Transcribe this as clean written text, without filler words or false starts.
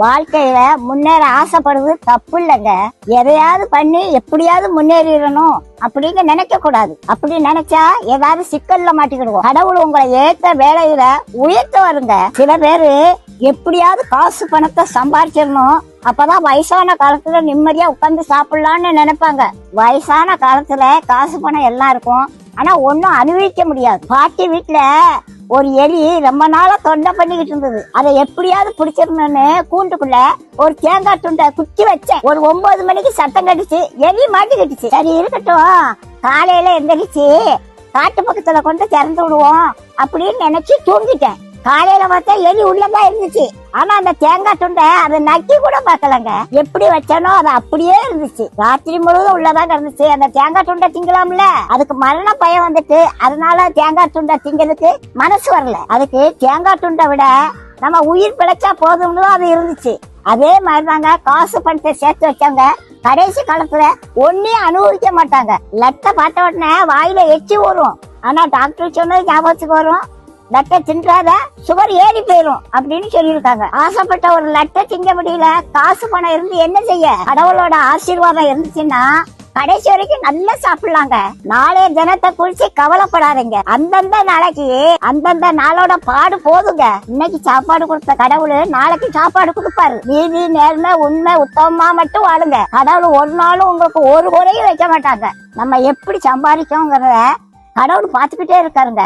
வாழ்க்கையில முன்னேற ஆசைப்படுறது தப்பு இல்லைங்க. எதையாவது பண்ணி எப்படியாவது முன்னேறிடணும் அப்படின்னு நினைக்க கூடாது. அப்படி நினைச்சா ஏதாவது சிக்கல்ல மாட்டிக்கிடுவோம். கடவுள் உங்களை ஏத்த வேலையில உயர்த்த வருங்க. சில பேரு எப்படியாவது காசு பணத்தை சம்பாதிச்சிடணும், அப்பதான் வயசான காலத்துல நிம்மதியா உட்கார்ந்து சாப்பிடலாம்னு நினைப்பாங்க. வயசான காலத்துல காசு பணம் எல்லாம் இருக்கும், ஆனா ஒன்னும் அனுபவிக்க முடியாது. பாட்டி வீட்டுல ஒரு எலி ரொம்ப நாளா தொண்டை பண்ணிக்கிட்டு இருந்தது. அதை எப்படியாவது பிடிச்சிடணும்னு கூண்டுக்குள்ள ஒரு தேங்காய் துண்டை குத்தி வச்சேன். ஒரு 9 மணிக்கு சத்தம் கடிச்சு எலி மாட்டிக்கிட்டுச்சு. சரி இருக்கட்டும், காலையில எந்திரிச்சு காட்டு பக்கத்துல கொண்டு திறந்து விடுவோம் அப்படின்னு நினைச்சு தூங்கிட்டேன். காலையில பார்த்தா எலி உள்ளதான் இருந்துச்சு. ஆனா அந்த தேங்காய் துண்டை அதை நக்கி கூட பாக்கலங்க. எப்படி வச்சானோ அது அப்படியே இருந்துச்சு. ராத்திரி முழுவதும் உள்ளதான் இருந்துச்சு. அந்த தேங்காய் துண்டை திங்கலாம்ல, அதுக்கு மரண பயம் வந்துட்டு அதனால தேங்காய் துண்டை திங்கிறதுக்கு மனசு வரல. அதுக்கு தேங்காய் துண்டை விட நம்ம உயிர் பிழைச்சா போதும்னு அது இருந்துச்சு. அதே மாதிரிதாங்க காசு பணத்தை சேர்த்து வச்சாங்க கடைசி காலத்துல ஒன்னையும் அனுபவிக்க மாட்டாங்க. லட்டை பார்த்த உடனே வாயில எச்சி வரும், ஆனா டாக்டர் சொன்னது ஞாபகத்துக்கு வரும், லட்டை தின்றாத சுகர் ஏறி போயிரும் அப்படின்னு சொல்லியிருக்காங்க. ஆசைப்பட்ட ஒரு லட்டை திங்க முடியல, காசு பணம் இருந்து என்ன செய்ய? கடவுளோட ஆசீர்வாதம் இருந்துச்சுன்னா கடைசி வரைக்கும் நல்லா சாப்பிடலாங்க. நாளைய தினத்தை குறிச்சு கவலைப்படாதீங்க. அந்தந்த நாளைக்கு அந்தந்த நாளோட பாடு போதுங்க. இன்னைக்கு சாப்பாடு கொடுத்த கடவுள் நாளைக்கு சாப்பாடு கொடுப்பாரு. நீதி நேர்மை உண்மை உத்தமமா மட்டும் வாழுங்க. கடவுள் ஒரு நாளும் உங்களுக்கு ஒரு குறையும் வைக்க மாட்டாங்க. நம்ம எப்படி சம்பாதிக்கோங்கிறத கடவுள் பார்த்துக்கிட்டே இருக்காருங்க.